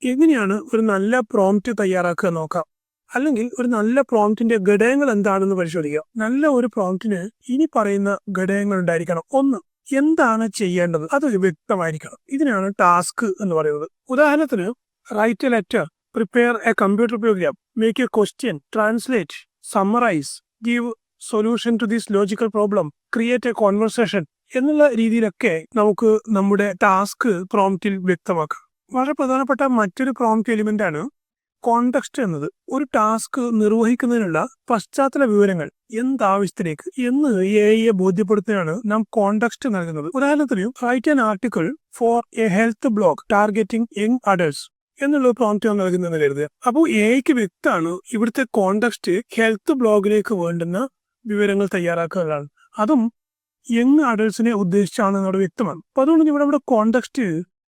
എങ്ങനെയാണ് ഒരു നല്ല പ്രോംപ്റ്റ് തയ്യാറാക്കുക നോക്കാം. അല്ലെങ്കിൽ ഒരു നല്ല പ്രോംപ്റ്റിന്റെ ഘടകങ്ങൾ എന്താണെന്ന് പരിശോധിക്കാം. നല്ല ഒരു പ്രോംപ്റ്റിന് ഇനി പറയുന്ന ഘടകങ്ങൾ ഉണ്ടായിരിക്കണം. ഒന്ന്, എന്താണ് ചെയ്യേണ്ടത് അത് വ്യക്തമായിരിക്കണം. ഇതിനാണ് ടാസ്ക് എന്ന് പറയുന്നത്. ഉദാഹരണത്തിന്, write a letter, prepare a computer program, make a question, translate, summarise, give solution to this logical problem, create a conversation എന്നുള്ള രീതിയിലൊക്കെ നമുക്ക് നമ്മുടെ ടാസ്ക് പ്രോംപ്റ്റിൽ വ്യക്തമാക്കാം. വളരെ പ്രധാനപ്പെട്ട മറ്റൊരു പ്രോംപ്റ്റ് എലിമെന്റ് ആണ് കോണ്ടെക്സ്റ്റ് എന്നത്. ഒരു ടാസ്ക് നിർവഹിക്കുന്നതിനുള്ള പശ്ചാത്തല വിവരങ്ങൾ എന്താവശ്യത്തിലേക്ക് എന്ന് എഐയെ ബോധ്യപ്പെടുത്തുകയാണ് നാം കോണ്ടെക്സ്റ്റ് നൽകുന്നത്. ഉദാഹരണത്തിന്, write an article for a health blog targeting young adults എന്നുള്ള പ്രോംപ്റ്റ് നൽകുന്നത് കരുതുക. അപ്പോൾ എഐക്ക് വ്യക്തമാണ് ഇവിടുത്തെ കോണ്ടെക്സ്റ്റ് ഹെൽത്ത് ബ്ലോഗിലേക്ക് വേണ്ടുന്ന വിവരങ്ങൾ തയ്യാറാക്കുന്നതാണ്. അതും യങ് അഡൾട്ട്സിനെ ഉദ്ദേശിച്ചാണ് അവിടെ വ്യക്തമാണ്. അപ്പൊ അതുകൊണ്ട് ഇവിടെ നമ്മുടെ കോണ്ടെക്സ്റ്റ്,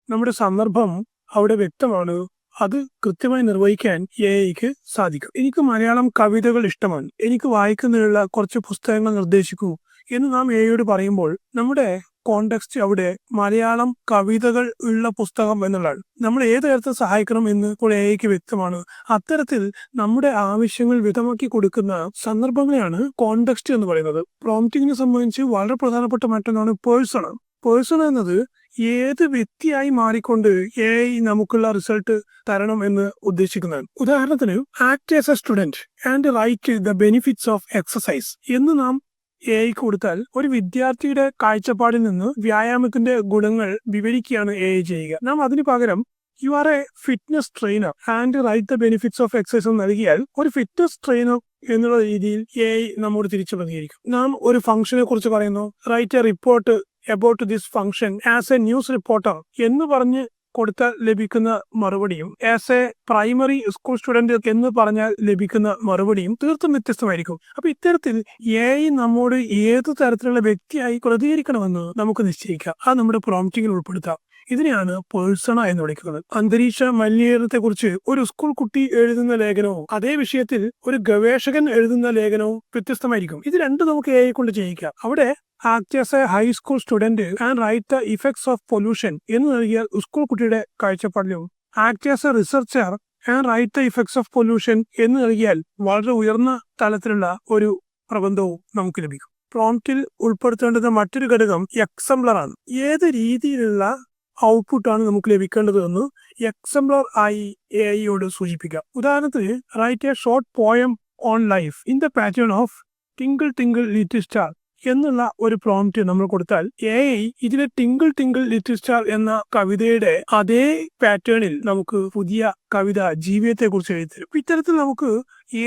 നമ്മുടെ സന്ദർഭം അവിടെ വ്യക്തമാണ്. അത് കൃത്യമായി നിർവഹിക്കാൻ എഐക്ക് സാധിക്കും. എനിക്ക് മലയാളം കവിതകൾ ഇഷ്ടമാണ്, എനിക്ക് വായിക്കുന്നതിനുള്ള കുറച്ച് പുസ്തകങ്ങൾ നിർദ്ദേശിക്കൂ എന്ന് നാം എഐയോട് പറയുമ്പോൾ നമ്മുടെ കോണ്ടെക്സ്റ്റ് അവിടെ മലയാളം കവിതകൾ ഉള്ള പുസ്തകം എന്നുള്ളതാണ്. നമ്മൾ ഏത് തരത്തിൽ സഹായിക്കണം എന്ന് ഇപ്പോൾ എഐക്ക് വ്യക്തമാണ്. അത്തരത്തിൽ നമ്മുടെ ആവശ്യങ്ങൾ വ്യക്തമാക്കി കൊടുക്കുന്ന സന്ദർഭങ്ങളെയാണ് കോണ്ടെക്സ്റ്റ് എന്ന് പറയുന്നത്. പ്രോംപ്റ്റിങ്ങിനെ സംബന്ധിച്ച് വളരെ പ്രധാനപ്പെട്ട മറ്റൊന്നാണ് പേഴ്സൺ. പേഴ്സൺ എന്നത് ഏത് വ്യക്തിയായി മാറിക്കൊണ്ട് എഐ നമുക്കുള്ള റിസൾട്ട് തരണം എന്ന് ഉദ്ദേശിക്കുന്നതാണ്. ഉദാഹരണത്തിന്, act as A student and write the benefits of exercise എന്ന് നാം എഐ കൊടുത്താൽ ഒരു വിദ്യാർത്ഥിയുടെ കാഴ്ചപ്പാടിൽ നിന്ന് വ്യായാമത്തിന്റെ ഗുണങ്ങൾ വിവരിക്കുകയാണ് എഐ ചെയ്യുക. നാം അതിനു പകരം you are A fitness trainer and write the benefits of exercise നൽകിയാൽ ഒരു ഫിറ്റ്നസ് ട്രെയിനർ എന്നുള്ള രീതിയിൽ എഐ നമ്മോട് തിരിച്ചു പ്രതികരിക്കും. നാം ഒരു ഫംഗ്ഷനെ കുറിച്ച് പറയുന്നു, write a report about this function as A news reporter എന്ന് പറഞ്ഞ് കൊടുത്താൽ ലഭിക്കുന്ന മറുപടിയും as A primary school student എന്ന് പറഞ്ഞാൽ ലഭിക്കുന്ന മറുപടിയും തീർത്തും വ്യത്യസ്തമായിരിക്കും. അപ്പൊ ഇത്തരത്തിൽ എഐ നമ്മോട് ഏത് തരത്തിലുള്ള വ്യക്തിയായി പ്രതികരിക്കണമെന്ന് നമുക്ക് നിശ്ചയിക്കാം. അത് നമ്മുടെ പ്രോംപ്റ്റിങ്ങിൽ ഉൾപ്പെടുത്താം. ഇതിനെയാണ് പേഴ്സണ എന്ന് വിളിക്കുന്നത്. അന്തരീക്ഷ മലിനീകരണത്തെ കുറിച്ച് ഒരു സ്കൂൾ കുട്ടി എഴുതുന്ന ലേഖനവും അതേ വിഷയത്തിൽ ഒരു ഗവേഷകൻ എഴുതുന്ന ലേഖനവും വ്യത്യസ്തമായിരിക്കും. ഇത് രണ്ടും നമുക്ക് എഐ കൊണ്ട് ചെയ്യിക്കാം. അവിടെ act as a high school student and write the effects of pollution എന്ന് നൽകിയാൽ സ്കൂൾ കുട്ടിയുടെ കാഴ്ചപ്പാടിലും, act as a researcher and write the effects of pollution എന്ന് നൽകിയാൽ വളരെ ഉയർന്ന തലത്തിലുള്ള ഒരു പ്രബന്ധവും നമുക്ക് ലഭിക്കും. പ്രോംപ്റ്റിൽ ഉൾപ്പെടുത്തേണ്ടുന്ന മറ്റൊരു ഘടകം എക്സംപ്ലർ ആണ്. ഏത് രീതിയിലുള്ള ഔട്ട്പുട്ടാണ് നമുക്ക് ലഭിക്കേണ്ടത് എന്ന് എക്സംപ്ലർ ആയി എഐയോട് സൂചിപ്പിക്കാം. ഉദാഹരണത്തിന്, write A short poem on life in the pattern of twinkle twinkle little star എന്നുള്ള ഒരു പ്രോംപ്റ്റ് നമ്മൾ കൊടുത്താൽ എഐ ഇതിലെ ടിങ്കിൾ ടിങ്കിൾ ലിറ്റിൽ സ്റ്റാർ എന്ന കവിതയുടെ അതേ പാറ്റേണിൽ നമുക്ക് പുതിയ കവിത ജീവിതത്തെ കുറിച്ച് എഴുതിത്തരും. ഇത്തരത്തിൽ നമുക്ക്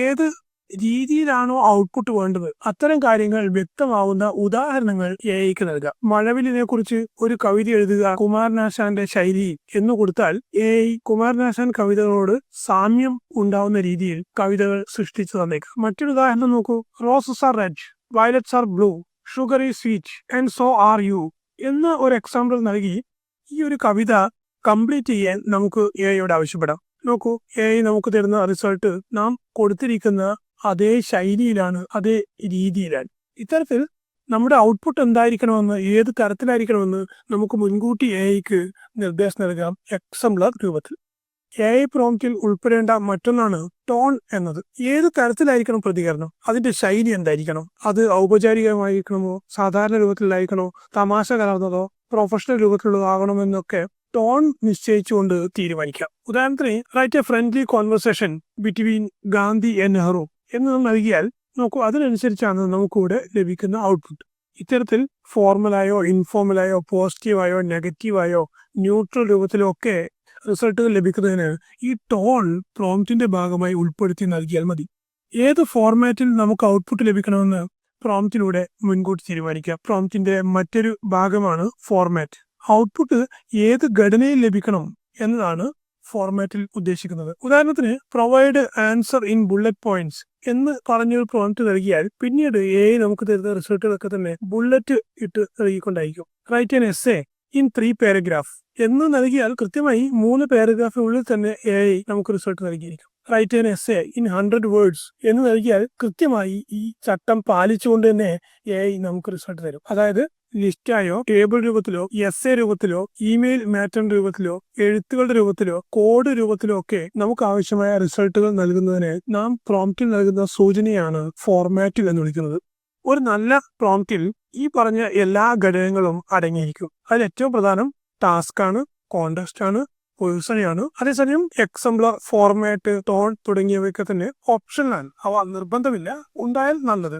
ഏത് രീതിയിലാണോ ഔട്ട്പുട്ട് വേണ്ടത് അത്തരം കാര്യങ്ങൾ വ്യക്തമാവുന്ന ഉദാഹരണങ്ങൾ എഐക്ക് നൽകാം. മഴവില്ലിനെ കുറിച്ച് ഒരു കവിത എഴുതുക കുമാരനാശാന്റെ ശൈലി എന്ന് കൊടുത്താൽ എഐ കുമാരനാശാൻ കവിതകളോട് സാമ്യം ഉണ്ടാവുന്ന രീതിയിൽ കവിതകൾ സൃഷ്ടിച്ചു തന്നേക്കാം. മറ്റൊരു ഉദാഹരണം നോക്കൂ. Roses are red, violets are blue, sugar is sweet and so are you എന്ന ഒരു എക്സാമ്പിൾ നൽകി ഈ ഒരു കവിത കംപ്ലീറ്റ് ചെയ്യാൻ നമുക്ക് എഐയോട് ആവശ്യപ്പെടാം. നോക്കൂ, എഐ നമുക്ക് തരുന്ന റിസൾട്ട് നാം കൊടുത്തിരിക്കുന്ന അതേ ശൈലിയിലാണ്, അതേ രീതിയിലാണ്. ഇത്തരത്തിൽ നമ്മുടെ ഔട്ട്പുട്ട് എന്തായിരിക്കണമെന്ന്, ഏത് തരത്തിലായിരിക്കണമെന്ന് നമുക്ക് മുൻകൂട്ടി എഐക്ക് നിർദ്ദേശം നൽകാം എക്സംപ്ലർ രൂപത്തിൽ. എഐ പ്രോംപ്റ്റിൽ ഉൾപ്പെടേണ്ട മറ്റൊന്നാണ് ടോൺ എന്നത്. ഏത് തരത്തിലായിരിക്കണം പ്രതികരണം, അതിന്റെ ശൈലി എന്തായിരിക്കണം, അത് ഔപചാരികമായിരിക്കണമോ, സാധാരണ രൂപത്തിലായിരിക്കണോ, തമാശ കലർന്നതോ, പ്രൊഫഷണൽ രൂപത്തിലുള്ളതാകണമെന്നൊക്കെ ടോൺ നിശ്ചയിച്ചുകൊണ്ട് തീരുമാനിക്കാം. ഉദാഹരണത്തിന്, write A friendly conversation between Gandhi and Nehru എന്ന് നൽകിയാൽ നോക്കൂ, അതിനനുസരിച്ചാണ് നമുക്കിവിടെ ലഭിക്കുന്ന ഔട്ട്പുട്ട്. ഇത്തരത്തിൽ ഫോർമലായോ ഇൻഫോർമലായോ പോസിറ്റീവായോ നെഗറ്റീവായോ ന്യൂട്രൽ രൂപത്തിലോ ഒക്കെ റിസൾട്ടുകൾ ലഭിക്കുന്നതിന് ഈ ടോൺ പ്രോംപ്റ്റിന്റെ ഭാഗമായി ഉൾപ്പെടുത്തി നൽകിയാൽ മതി. ഏത് ഫോർമാറ്റിൽ നമുക്ക് ഔട്ട്പുട്ട് ലഭിക്കണമെന്ന് പ്രോംപ്റ്റിലൂടെ മുൻകൂട്ടി തീരുമാനിക്കാം. പ്രോംപ്റ്റിന്റെ മറ്റൊരു ഭാഗമാണ് ഫോർമാറ്റ്. ഔട്ട്പുട്ട് ഏത് ഘടനയിൽ ലഭിക്കണം എന്നതാണ് ഫോർമാറ്റിൽ ഉദ്ദേശിക്കുന്നത്. ഉദാഹരണത്തിന്, provide answer in bullet points എന്ന് പറഞ്ഞൊരു പ്രോംപ്റ്റ് നൽകിയാൽ പിന്നീട് എഐ നമുക്ക് തരുന്ന റിസൾട്ടുകളൊക്കെ തന്നെ ബുള്ളറ്റ് ഇട്ട് നൽകിക്കൊണ്ടായിരിക്കും. Write an essay in 3 paragraph എന്ന് നൽകിയാൽ കൃത്യമായി 3 പാരഗ്രാഫിനുള്ളിൽ തന്നെ എഐ നമുക്ക് റിസൾട്ട് നൽകിയിരിക്കും. Write an essay in 100 words എന്ന് നൽകിയാൽ കൃത്യമായി ഈ ചട്ടം പാലിച്ചുകൊണ്ട് തന്നെ എഐ നമുക്ക് റിസൾട്ട് തരും. അതായത് ലിസ്റ്റായോ ടേബിൾ രൂപത്തിലോ എസ് എ രൂപത്തിലോ ഇമെയിൽ മാറ്റർ രൂപത്തിലോ എഴുത്തുകളുടെ രൂപത്തിലോ കോഡ് രൂപത്തിലോ ഒക്കെ നമുക്ക് ആവശ്യമായ റിസൾട്ടുകൾ നൽകുന്നതിന് നാം പ്രോംപ്റ്റിൽ നൽകുന്ന സൂചനയാണ് ഫോർമാറ്റിൽ എന്ന് വിളിക്കുന്നത്. ഒരു നല്ല പ്രോംപ്റ്റിൽ ഈ പറഞ്ഞ എല്ലാ ഘടകങ്ങളും അടങ്ങിയിരിക്കും. അതിൽ ഏറ്റവും പ്രധാനം ടാസ്ക് ആണ്, കോണ്ടെക്സ്റ്റ് ആണ്, പേഴ്സണയാണ്. അതേസമയം എക്സാംപ്ലർ, ഫോർമാറ്റ്, ടോൺ തുടങ്ങിയവയൊക്കെ തന്നെ ഓപ്ഷനിലാണ്. അവ നിർബന്ധമില്ല, ഉണ്ടായാൽ നല്ലത്.